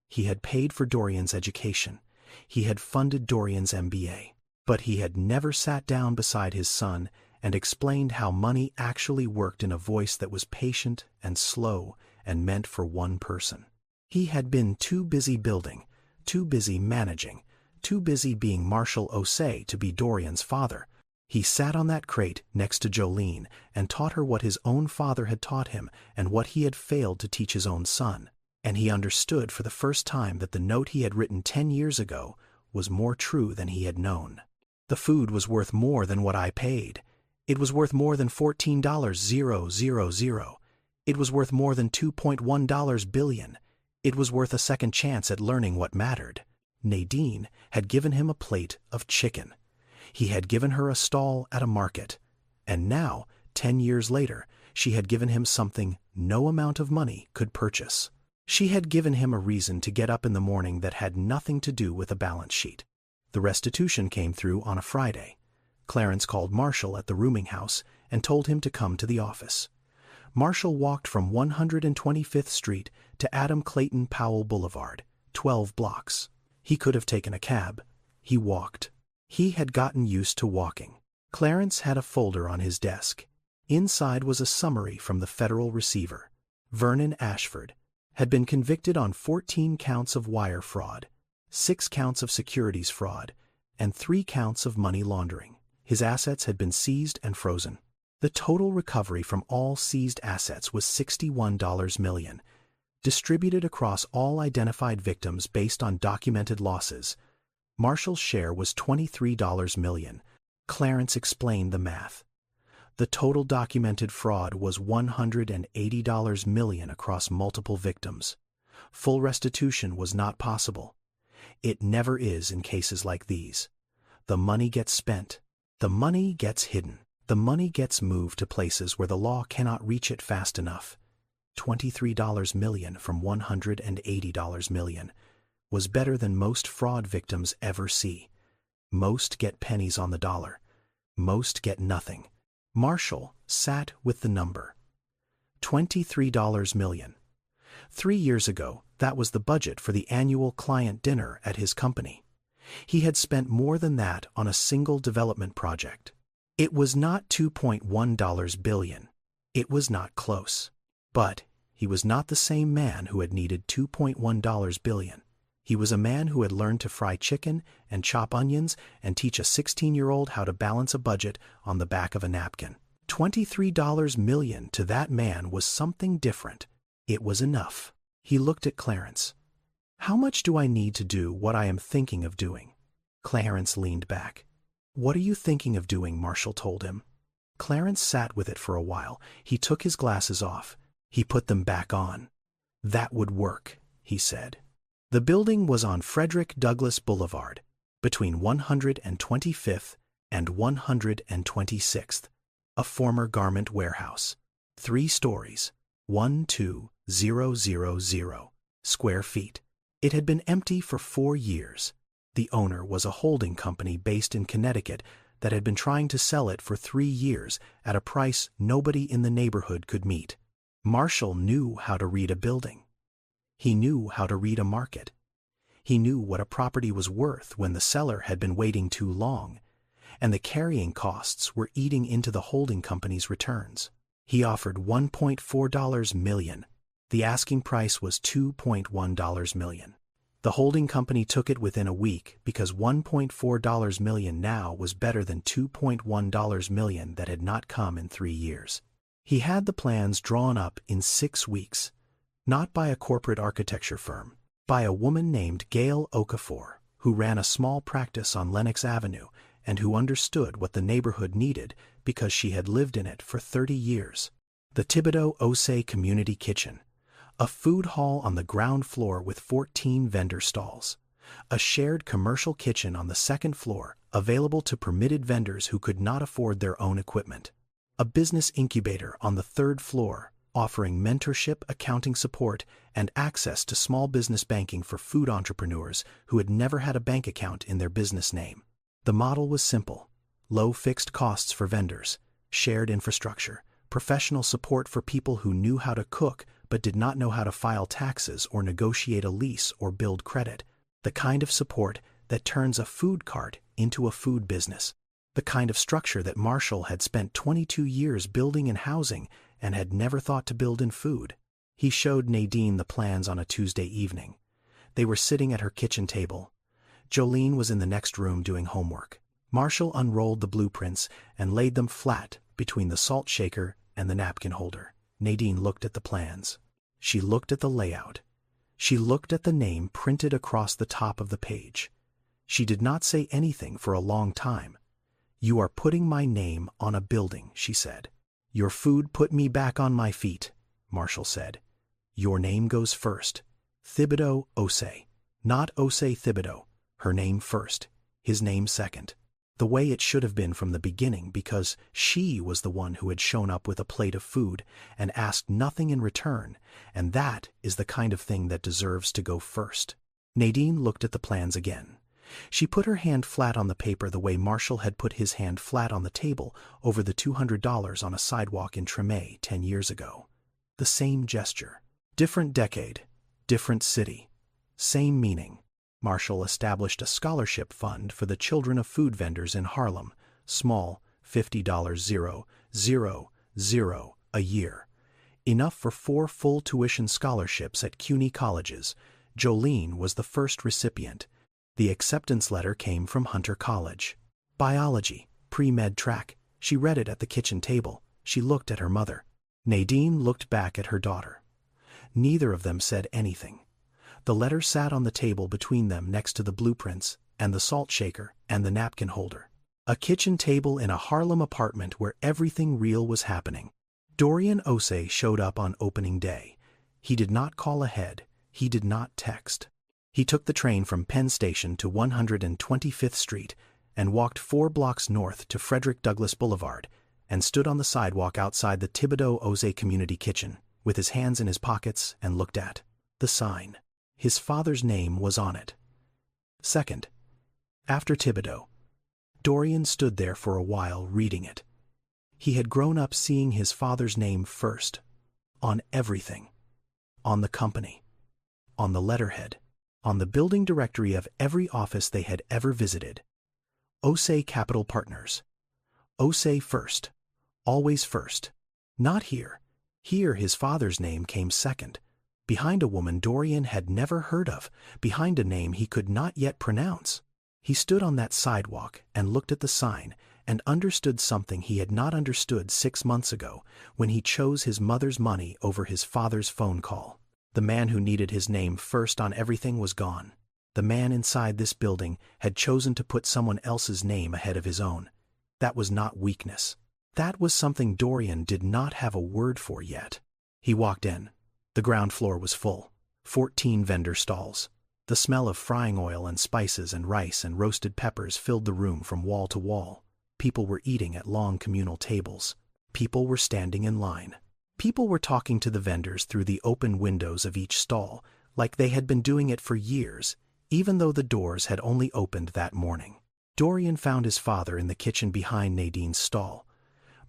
He had paid for Dorian's education. He had funded Dorian's MBA. But he had never sat down beside his son and explained how money actually worked in a voice that was patient and slow and meant for one person. He had been too busy building, too busy managing, too busy being Marshall Osei to be Dorian's father. He sat on that crate next to Jolene and taught her what his own father had taught him and what he had failed to teach his own son. And he understood for the first time that the note he had written 10 years ago was more true than he had known. The food was worth more than what I paid. It was worth more than $14,000. It was worth more than $2.1 billion. It was worth a second chance at learning what mattered. Nadine had given him a plate of chicken. He had given her a stall at a market. And now, 10 years later, she had given him something no amount of money could purchase. She had given him a reason to get up in the morning that had nothing to do with a balance sheet. The restitution came through on a Friday. Clarence called Marshall at the rooming house and told him to come to the office. Marshall walked from 125th Street to Adam Clayton Powell Boulevard, 12 blocks. He could have taken a cab. He walked. He had gotten used to walking. Clarence had a folder on his desk. Inside was a summary from the federal receiver. Vernon Ashford had been convicted on 14 counts of wire fraud, 6 counts of securities fraud, and 3 counts of money laundering. His assets had been seized and frozen. The total recovery from all seized assets was $61 million, distributed across all identified victims based on documented losses. Marshall's share was $23 million. Clarence explained the math. The total documented fraud was $180 million across multiple victims. Full restitution was not possible. It never is in cases like these. The money gets spent. The money gets hidden. The money gets moved to places where the law cannot reach it fast enough. $23 million from $180 million was better than most fraud victims ever see. Most get pennies on the dollar. Most get nothing. Marshall sat with the number. $23 million. 3 years ago, that was the budget for the annual client dinner at his company. He had spent more than that on a single development project. It was not $2.1 billion. It was not close. But he was not the same man who had needed $2.1 billion. He was a man who had learned to fry chicken and chop onions and teach a 16-year-old how to balance a budget on the back of a napkin. $23 million to that man was something different. It was enough. He looked at Clarence. How much do I need to do what I am thinking of doing? Clarence leaned back. What are you thinking of doing? Marshall told him. Clarence sat with it for a while. He took his glasses off. He put them back on. That would work, he said. The building was on Frederick Douglass Boulevard, between 125th and 126th, a former garment warehouse. 3 stories, 12,000 square feet. It had been empty for 4 years. The owner was a holding company based in Connecticut that had been trying to sell it for 3 years at a price nobody in the neighborhood could meet. Marshall knew how to read a building. He knew how to read a market. He knew what a property was worth when the seller had been waiting too long, and the carrying costs were eating into the holding company's returns. He offered $1.4 million. The asking price was $2.1 million. The holding company took it within a week because $1.4 million now was better than $2.1 million that had not come in 3 years. He had the plans drawn up in 6 weeks, not by a corporate architecture firm, by a woman named Gail Okafor, who ran a small practice on Lenox Avenue and who understood what the neighborhood needed because she had lived in it for 30 years. The Thibodeau Osei Community Kitchen, a food hall on the ground floor with 14 vendor stalls, a shared commercial kitchen on the 2nd floor available to permitted vendors who could not afford their own equipment, a business incubator on the 3rd floor offering mentorship, accounting support, and access to small business banking for food entrepreneurs who had never had a bank account in their business name. The model was simple: low fixed costs for vendors, shared infrastructure, professional support for people who knew how to cook but did not know how to file taxes or negotiate a lease or build credit, the kind of support that turns a food cart into a food business, the kind of structure that Marshall had spent 22 years building in housing and had never thought to build in food. He showed Nadine the plans on a Tuesday evening. They were sitting at her kitchen table. Jolene was in the next room doing homework. Marshall unrolled the blueprints and laid them flat between the salt shaker and the napkin holder. Nadine looked at the plans. She looked at the layout. She looked at the name printed across the top of the page. She did not say anything for a long time. "You are putting my name on a building," she said. "Your food put me back on my feet," Marshall said. "Your name goes first. Thibodeau Osei. Not Osei Thibodeau. Her name first, his name second. The way it should have been from the beginning, because she was the one who had shown up with a plate of food and asked nothing in return, and that is the kind of thing that deserves to go first." Nadine looked at the plans again. She put her hand flat on the paper the way Marshall had put his hand flat on the table over the $200 on a sidewalk in Tremé 10 years ago. The same gesture. Different decade, different city, same meaning. Marshall established a scholarship fund for the children of food vendors in Harlem, small, $50,000 a year. Enough for 4 full tuition scholarships at CUNY colleges. Jolene was the first recipient. The acceptance letter came from Hunter College. Biology, pre-med track. She read it at the kitchen table. She looked at her mother. Nadine looked back at her daughter. Neither of them said anything. The letter sat on the table between them next to the blueprints and the salt shaker and the napkin holder. A kitchen table in a Harlem apartment where everything real was happening. Dorian Osei showed up on opening day. He did not call ahead. He did not text. He took the train from Penn Station to 125th Street and walked 4 blocks north to Frederick Douglass Boulevard and stood on the sidewalk outside the Thibodeau Osei Community Kitchen with his hands in his pockets and looked at the sign. His father's name was on it. Second, after Thibodeau. Dorian stood there for a while reading it. He had grown up seeing his father's name first, on everything, on the company, on the letterhead, on the building directory of every office they had ever visited. Osei Capital Partners. Osei first, always first. Not here. Here his father's name came second, behind a woman Dorian had never heard of, behind a name he could not yet pronounce. He stood on that sidewalk and looked at the sign, and understood something he had not understood 6 months ago when he chose his mother's money over his father's phone call. The man who needed his name first on everything was gone. The man inside this building had chosen to put someone else's name ahead of his own. That was not weakness. That was something Dorian did not have a word for yet. He walked in. The ground floor was full. 14 vendor stalls. The smell of frying oil and spices and rice and roasted peppers filled the room from wall to wall. People were eating at long communal tables. People were standing in line. People were talking to the vendors through the open windows of each stall, like they had been doing it for years, even though the doors had only opened that morning. Dorian found his father in the kitchen behind Nadine's stall.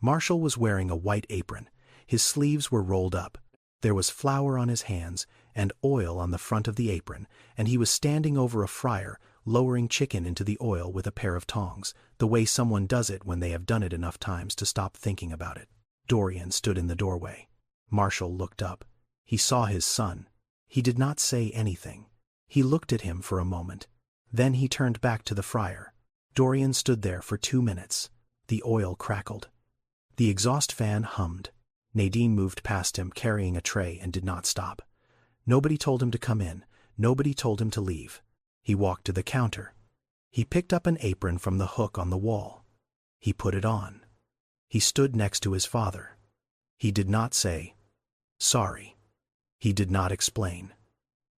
Marshall was wearing a white apron. His sleeves were rolled up. There was flour on his hands and oil on the front of the apron, and he was standing over a fryer, lowering chicken into the oil with a pair of tongs, the way someone does it when they have done it enough times to stop thinking about it. Dorian stood in the doorway. Marshall looked up. He saw his son. He did not say anything. He looked at him for a moment. Then he turned back to the fryer. Dorian stood there for 2 minutes. The oil crackled. The exhaust fan hummed. Nadine moved past him carrying a tray and did not stop. Nobody told him to come in. Nobody told him to leave. He walked to the counter. He picked up an apron from the hook on the wall. He put it on. He stood next to his father. He did not say, "Sorry." He did not explain.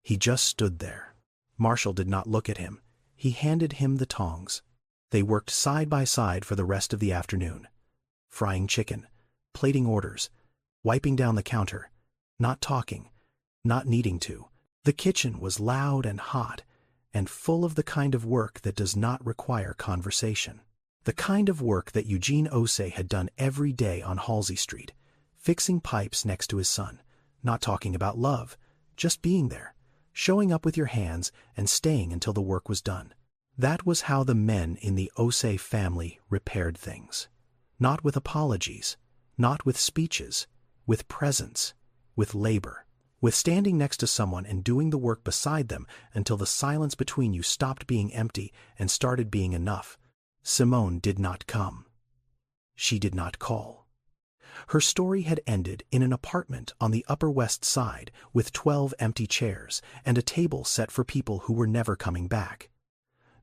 He just stood there. Marshall did not look at him. He handed him the tongs. They worked side by side for the rest of the afternoon. Frying chicken, plating orders, wiping down the counter, not talking, not needing to. The kitchen was loud and hot, and full of the kind of work that does not require conversation. The kind of work that Eugene Osei had done every day on Halsey Street, fixing pipes next to his son, not talking about love, just being there, showing up with your hands and staying until the work was done. That was how the men in the Osei family repaired things. Not with apologies, not with speeches, with presence, with labor, with standing next to someone and doing the work beside them until the silence between you stopped being empty and started being enough. Simone did not come. She did not call. Her story had ended in an apartment on the Upper West Side with 12 empty chairs and a table set for people who were never coming back.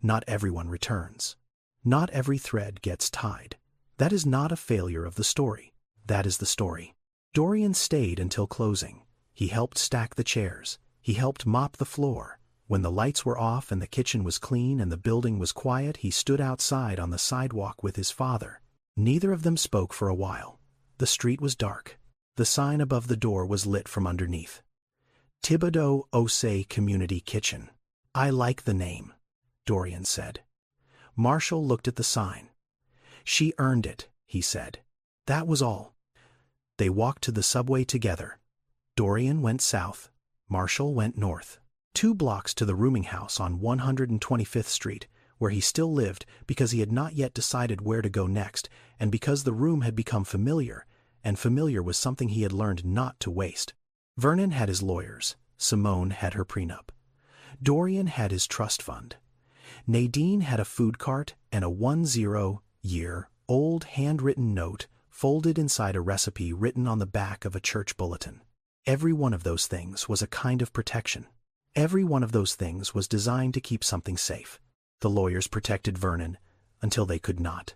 Not everyone returns. Not every thread gets tied. That is not a failure of the story. That is the story. Dorian stayed until closing. He helped stack the chairs. He helped mop the floor. When the lights were off and the kitchen was clean and the building was quiet, he stood outside on the sidewalk with his father. Neither of them spoke for a while. The street was dark. The sign above the door was lit from underneath. Thibodeau Osei Community Kitchen. "I like the name," Dorian said. Marshall looked at the sign. "She earned it," he said. That was all. They walked to the subway together. Dorian went south. Marshall went north. 2 blocks to the rooming house on 125th Street, where he still lived because he had not yet decided where to go next, and because the room had become familiar, and familiar was something he had learned not to waste. Vernon had his lawyers. Simone had her prenup. Dorian had his trust fund. Nadine had a food cart and a 10-year-old handwritten note folded inside a recipe written on the back of a church bulletin. Every one of those things was a kind of protection. Every one of those things was designed to keep something safe. The lawyers protected Vernon until they could not.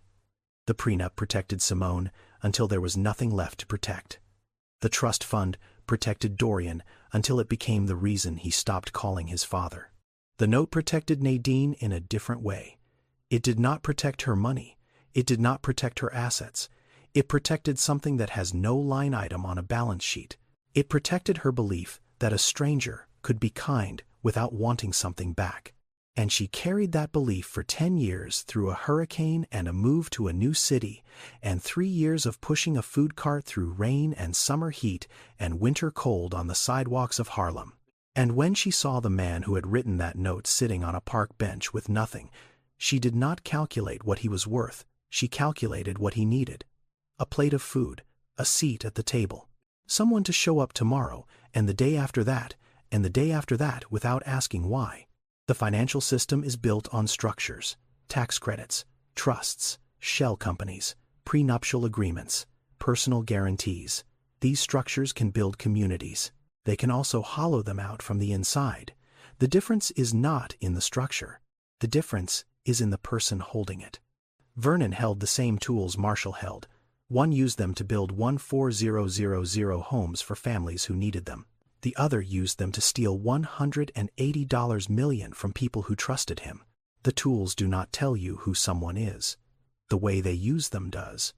The prenup protected Simone until there was nothing left to protect. The trust fund protected Dorian until it became the reason he stopped calling his father. The note protected Nadine in a different way. It did not protect her money. It did not protect her assets. It protected something that has no line item on a balance sheet. It protected her belief that a stranger could be kind without wanting something back. And she carried that belief for 10 years through a hurricane and a move to a new city, and 3 years of pushing a food cart through rain and summer heat and winter cold on the sidewalks of Harlem. And when she saw the man who had written that note sitting on a park bench with nothing, she did not calculate what he was worth. She calculated what he needed. A plate of food, a seat at the table, someone to show up tomorrow, and the day after that, and the day after that without asking why. The financial system is built on structures, tax credits, trusts, shell companies, prenuptial agreements, personal guarantees. These structures can build communities. They can also hollow them out from the inside. The difference is not in the structure. The difference is in the person holding it. Vernon held the same tools Marshall held. One used them to build 140,000 homes for families who needed them. The other used them to steal $180 million from people who trusted him. The tools do not tell you who someone is. The way they use them does.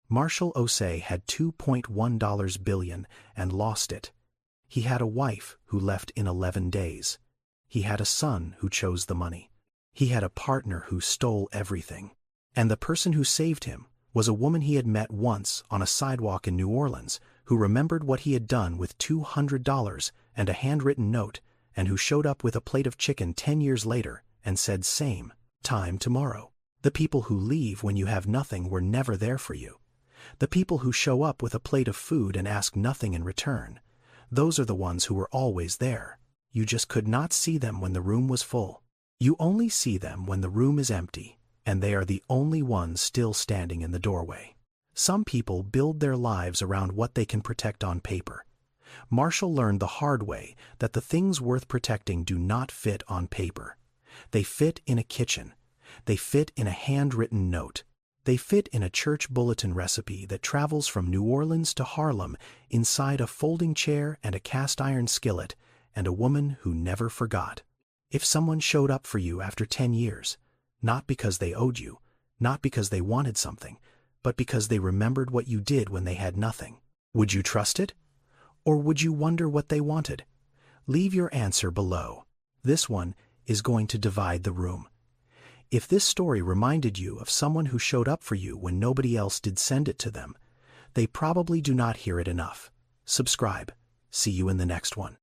Marshall Osei had $2.1 billion and lost it. He had a wife who left in 11 days. He had a son who chose the money. He had a partner who stole everything. And the person who saved him was a woman he had met once on a sidewalk in New Orleans, who remembered what he had done with $200 and a handwritten note, and who showed up with a plate of chicken 10 years later and said same time tomorrow. The people who leave when you have nothing were never there for you. The people who show up with a plate of food and ask nothing in return, those are the ones who were always there. You just could not see them when the room was full. You only see them when the room is empty, and they are the only ones still standing in the doorway. Some people build their lives around what they can protect on paper. Marshall learned the hard way that the things worth protecting do not fit on paper. They fit in a kitchen. They fit in a handwritten note. They fit in a church bulletin recipe that travels from New Orleans to Harlem inside a folding chair and a cast-iron skillet and a woman who never forgot. If someone showed up for you after 10 years, not because they owed you, not because they wanted something, but because they remembered what you did when they had nothing, would you trust it? Or would you wonder what they wanted? Leave your answer below. This one is going to divide the room. If this story reminded you of someone who showed up for you when nobody else did send it to them, they probably do not hear it enough. Subscribe. See you in the next one.